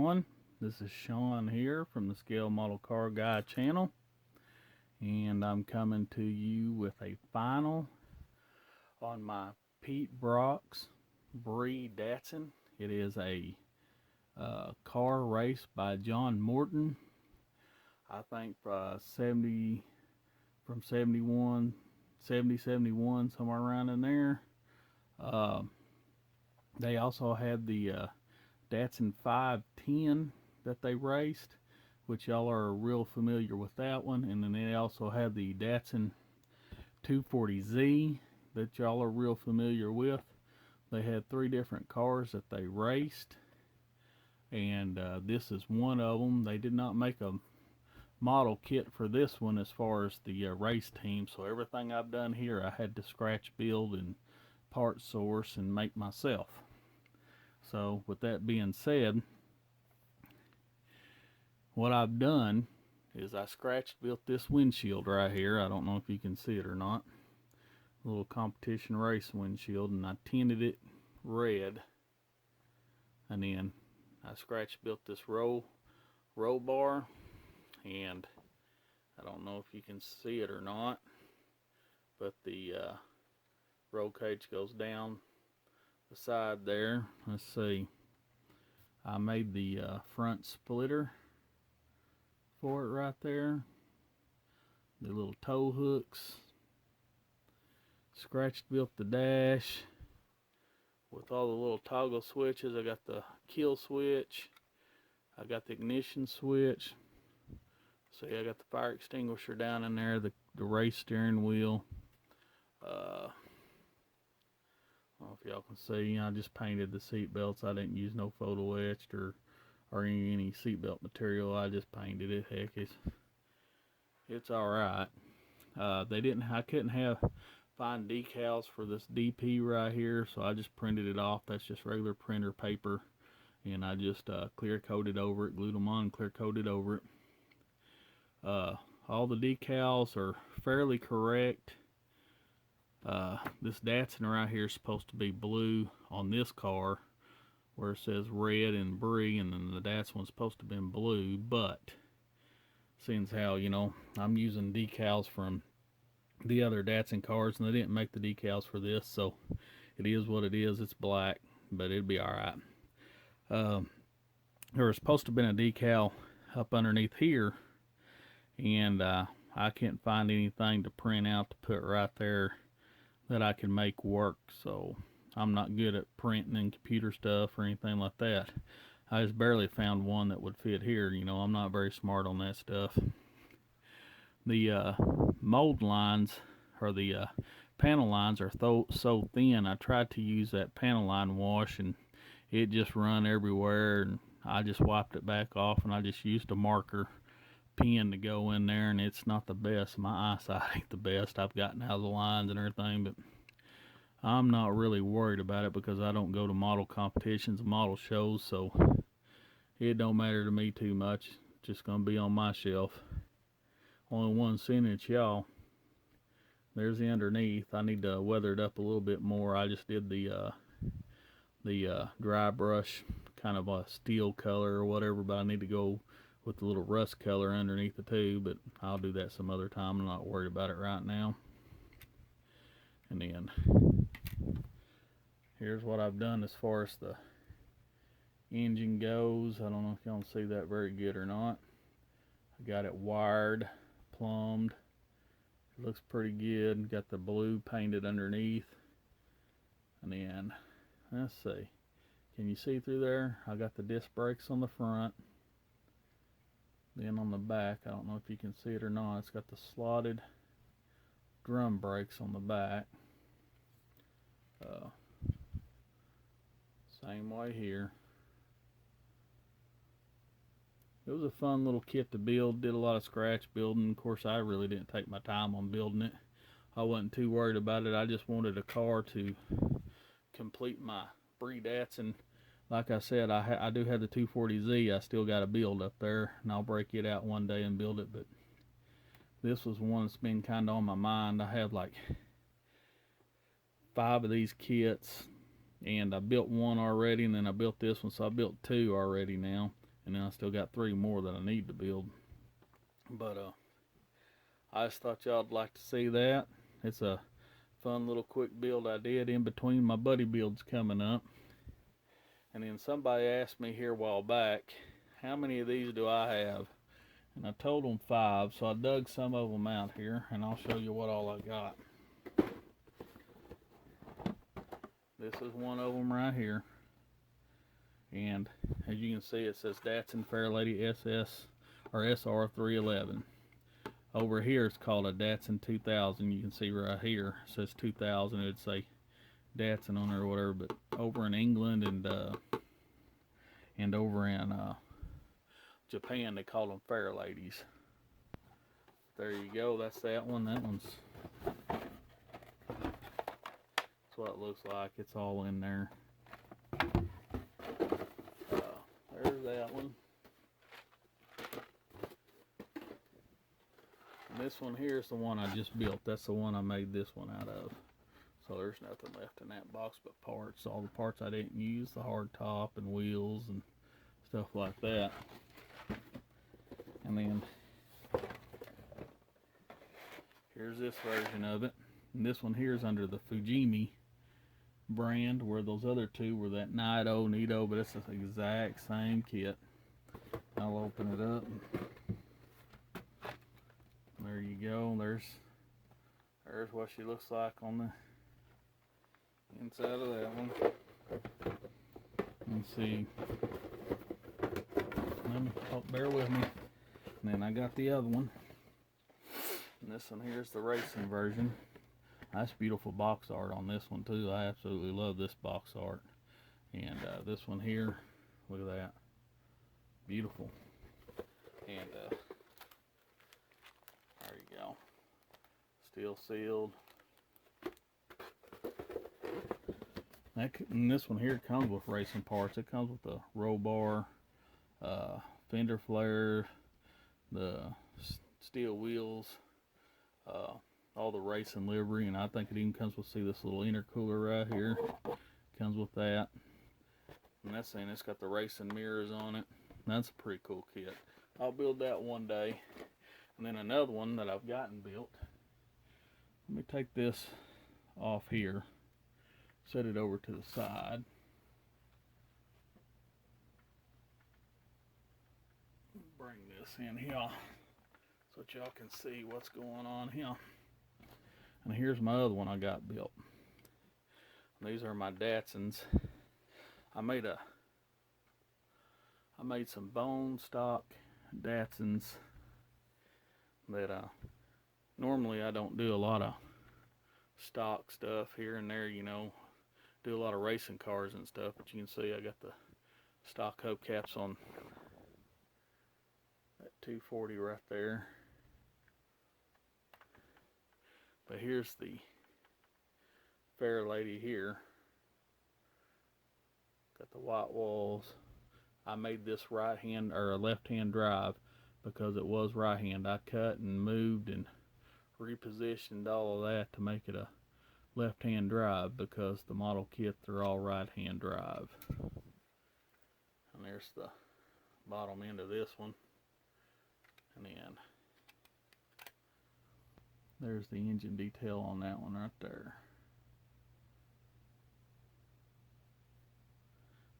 everyone? This is Sean here from the Scale Model Car Guy channel, and I'm coming to you with a final on my Pete Brock's Bree Datsun. It is a car race by John Morton. I think 70 from 71, 70, 71, somewhere around in there. They also had the Datsun 510 that they raced, which y'all are real familiar with that one. And then they also had the Datsun 240Z that y'all are real familiar with. They had three different cars that they raced, and this is one of them. They did not make a model kit for this one as far as the race team, so everything I've done here I had to scratch build and part source and make myself. So with that being said, what I've done is I scratched built this windshield right here. I don't know if you can see it or not. A little competition race windshield, and I tinted it red. And then I scratch built this roll bar, and I don't know if you can see it or not, but the roll cage goes down the side there. Let's see. I made the front splitter for it right there. The little tow hooks. Scratched built the dash with all the little toggle switches. I got the kill switch. I got the ignition switch. See, I got the fire extinguisher down in there, the race steering wheel. I don't know if y'all can see, I just painted the seat belts. I didn't use no photo etched or any seat belt material. I just painted it. Heck, it's alright. I couldn't find decals for this DP right here, so I just printed it off. That's just regular printer paper, and I just clear coated over it, glued them on, clear coated over it. All the decals are fairly correct. This Datsun right here is supposed to be blue on this car, where it says red and Bree, and then the Datsun one's supposed to be in blue. But seeing as how, I'm using decals from the other Datsun cars, and they didn't make the decals for this, so it is what it is. It's black, but it'll be alright. There was supposed to have been a decal up underneath here, and I can't find anything to print out to put right there that I can make work. So I'm not good at printing and computer stuff or anything like that. I just barely found one that would fit here. I'm not very smart on that stuff. The mold lines, or the panel lines, are so thin. I tried to use that panel line wash, and it just run everywhere, and I just wiped it back off, and I just used a marker pen to go in there, and it's not the best. My eyesight ain't the best. I've gotten out of the lines and everything, but I'm not really worried about it because I don't go to model competitions and model shows, so it don't matter to me too much. It's just gonna be on my shelf. Only one sin, it's y'all. There's the underneath. I need to weather it up a little bit more. I just did the dry brush, kind of a steel color or whatever, but I need to go with the little rust color underneath the too, but I'll do that some other time. I'm not worried about it right now. And then here's what I've done as far as the engine goes. I don't know if y'all can see that very good or not. I got it wired, plumbed. It looks pretty good. Got the blue painted underneath. And then, let's see. Can you see through there? I got the disc brakes on the front. Then on the back, I don't know if you can see it or not, it's got the slotted drum brakes on the back. Same way here. It was a fun little kit to build. Did a lot of scratch building. Of course, I really didn't take my time on building it. I wasn't too worried about it. I just wanted a car to complete my Bree Datsun. Like I said, I do have the 240Z. I still got to build up there, and I'll break it out one day and build it. But this was one that's been kind of on my mind. I have like 5 of these kits, and I built one already, and then I built this one, so I built 2 already now. and then I still got 3 more that I need to build. But I just thought y'all'd like to see that. It's a fun little quick build I did in between my buddy builds coming up. And then somebody asked me here a while back, how many of these do I have? And I told them 5, so I dug some of them out here, and I'll show you what all I got. This is one of them right here. And as you can see, it says Datsun Fairlady SS or SR311. Over here it's called a Datsun 2000. You can see right here it says 2000. It'd say Datsun on there or whatever. But over in England and over in Japan they call them Fairladies. There you go. That's that one. That one's that's what it looks like. It's all in there. There's that one. And this one here is the one I just built. That's the one I made this one out of. So there's nothing left in that box but parts. All the parts I didn't use, the hard top and wheels and stuff like that. And then here's this version of it. And this one here is under the Fujimi brand, where those other two were that Nido, but it's the exact same kit. I'll open it up. There you go. There's what she looks like on the inside of that one. Let's see. Bear with me. And then I got the other one. And this one here is the racing version. That's beautiful box art on this one too. I absolutely love this box art. And this one here, look at that. Beautiful. And there you go. Still sealed. And this one here comes with racing parts. It comes with the roll bar, fender flare, the steel wheels, all the racing livery, and I think it even comes with, see this little intercooler right here, comes with that. And that's saying it's got the racing mirrors on it. That's a pretty cool kit. I'll build that one day. And then another one that I've gotten built. Let me take this off here, set it over to the side. Bring this in here so that y'all can see what's going on here. And here's my other one I got built. These are my Datsuns. I made some bone stock Datsuns that normally I don't do a lot of stock stuff here and there, you know, do a lot of racing cars and stuff, but you can see I got the stock hubcaps on that 240 right there. But here's the Fairlady here. Got the white walls. I made this right hand or a left hand drive because it was right hand. I cut and moved and repositioned all of that to make it a left hand drive because the model kits are all right hand drive. And there's the bottom end of this one. And then there's the engine detail on that one right there.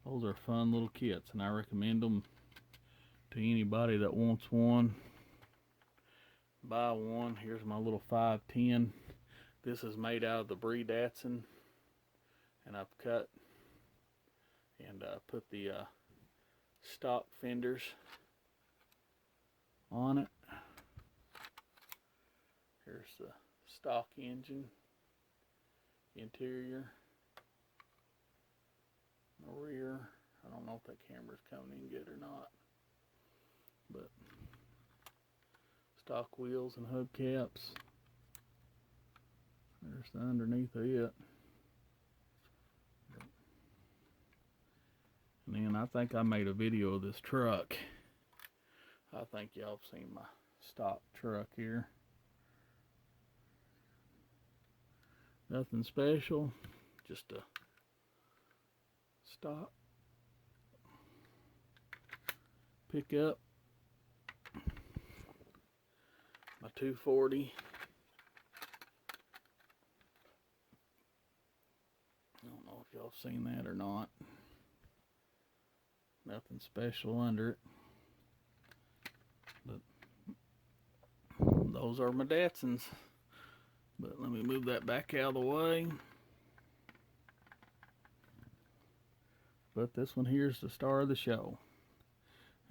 Those are fun little kits, and I recommend them to anybody that wants one. Buy one. Here's my little 510. This is made out of the Brie Datsun, and I've cut and put the stock fenders on it. Here's the stock engine, interior, the rear. I don't know if that camera's coming in good or not, but stock wheels and hubcaps. There's the underneath of it. And then I think I made a video of this truck. I think y'all have seen my stock truck here. Nothing special, just a stock pick up my 240. I don't know if y'all seen that or not. Nothing special under it. But those are my Datsuns. But let me move that back out of the way. But this one here is the star of the show.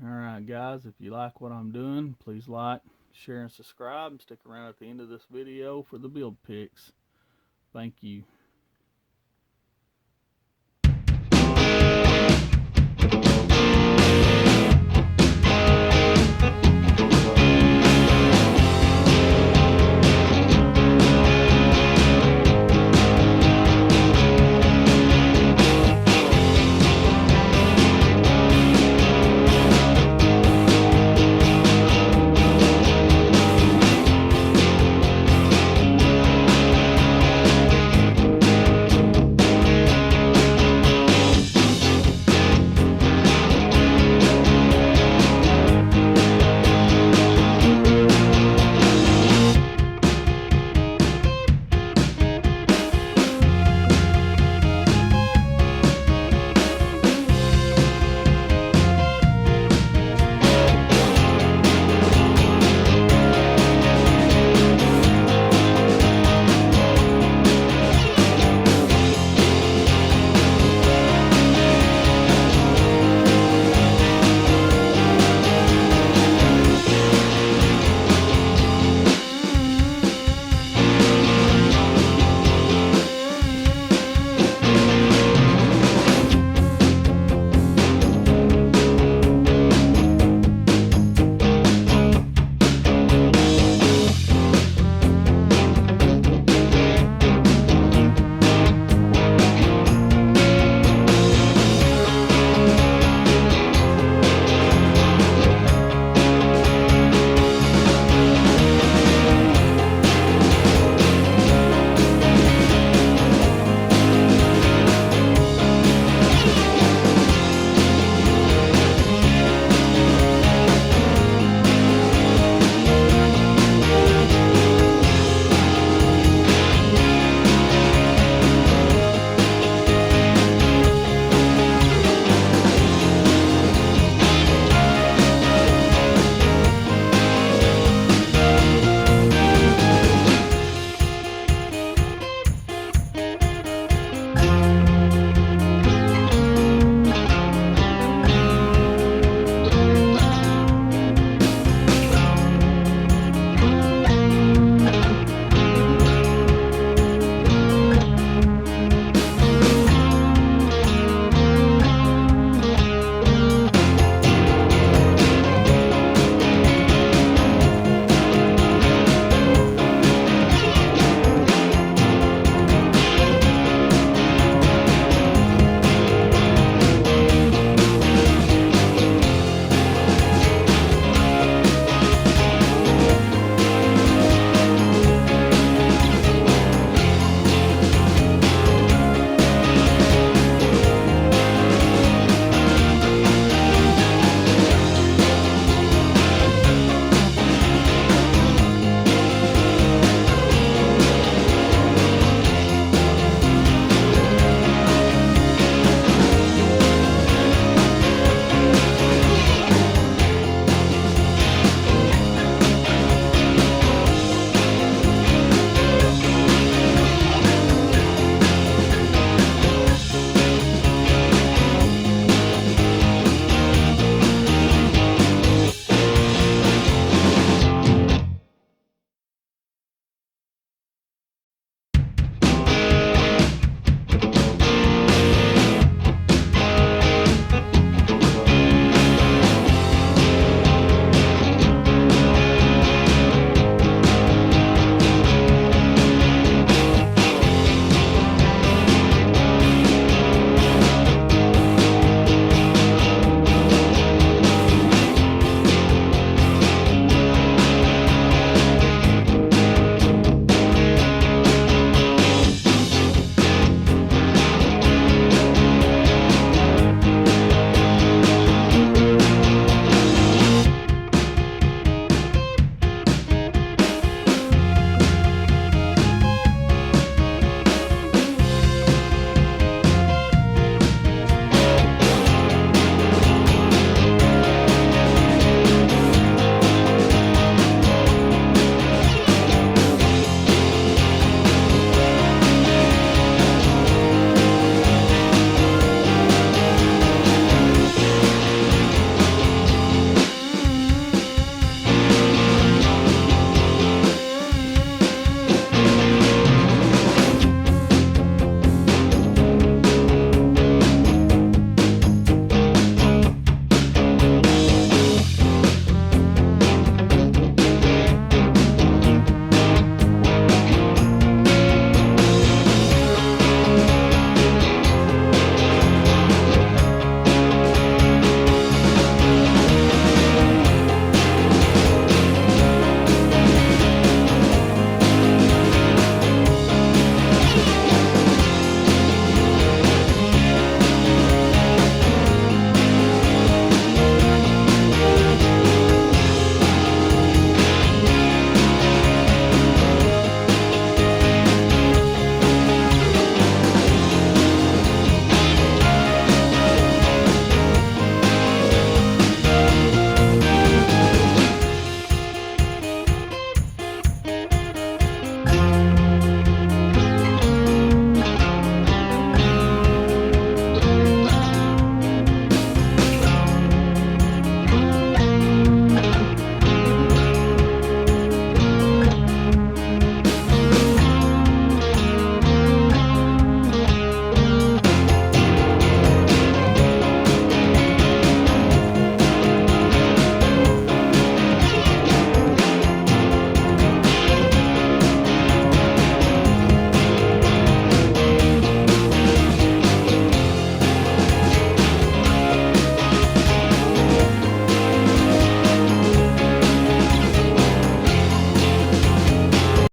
Alright guys, if you like what I'm doing, please like, share, and subscribe, and stick around at the end of this video for the build pics. Thank you.